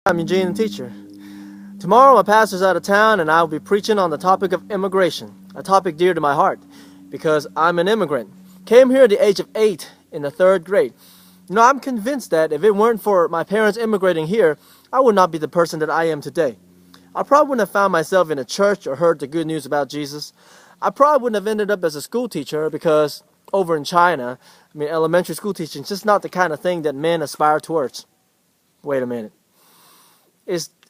I'm Eugene the Teacher. Tomorrow my pastor's out of town and I will be preaching on the topic of immigration, a topic dear to my heart because I'm an immigrant. Came here at the age of 8 in the 3rd grade. I'm convinced that if it weren't for my parents immigrating here, I would not be the person that I am today. I probably wouldn't have found myself in a church or heard the good news about Jesus. I probably wouldn't have ended up as a school teacher because over in China, elementary school teaching is just not the kind of thing that men aspire towards. Wait a minute.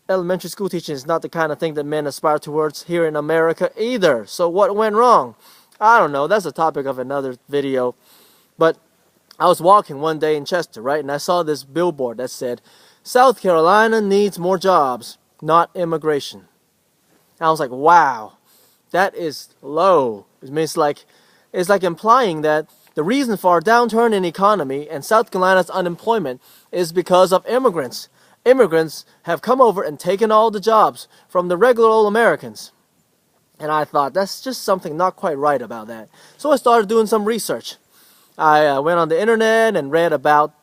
Elementary school teaching is not the kind of thing that men aspire towards here in America either. So what went wrong? I don't know. That's the topic of another video. But I was walking one day in Chester, right? And I saw this billboard that said, South Carolina needs more jobs, not immigration. And I was like, wow, that is low. It's like implying that the reason for our downturn in economy and South Carolina's unemployment is because of immigrants. Immigrants have come over and taken all the jobs from the regular old Americans. And I thought, that's just something not quite right about that. So I started doing some research. I went on the internet and read about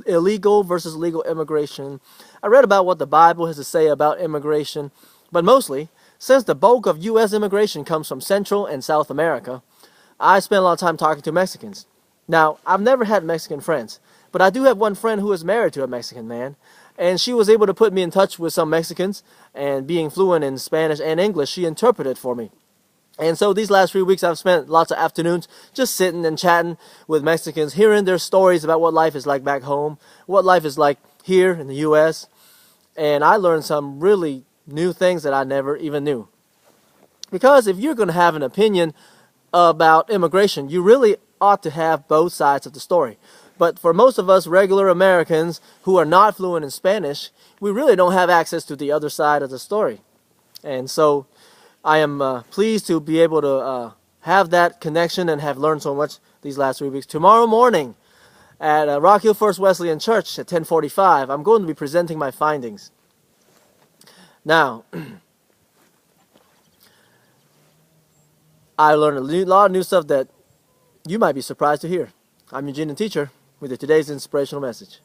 illegal versus legal immigration. I read about what the Bible has to say about immigration. But mostly, since the bulk of U.S. immigration comes from Central and South America, I spent a lot of time talking to Mexicans. Now, I've never had Mexican friends, but I do have one friend who is married to a Mexican man. And she was able to put me in touch with some Mexicans, and being fluent in Spanish and English, she interpreted for me. And so these last few weeks I've spent lots of afternoons just sitting and chatting with Mexicans, hearing their stories about what life is like back home, what life is like here in the U.S. And I learned some really new things that I never even knew. Because if you're going to have an opinion about immigration, you really ought to have both sides of the story. But for most of us regular Americans who are not fluent in Spanish, we really don't have access to the other side of the story. And so I am pleased to be able to have that connection and have learned so much these last 3 weeks. Tomorrow morning at Rock Hill First Wesleyan Church at 10:45, I'm going to be presenting my findings. Now, I learned a lot of new stuff that you might be surprised to hear. I'm Eugene the Teacher with today's inspirational message.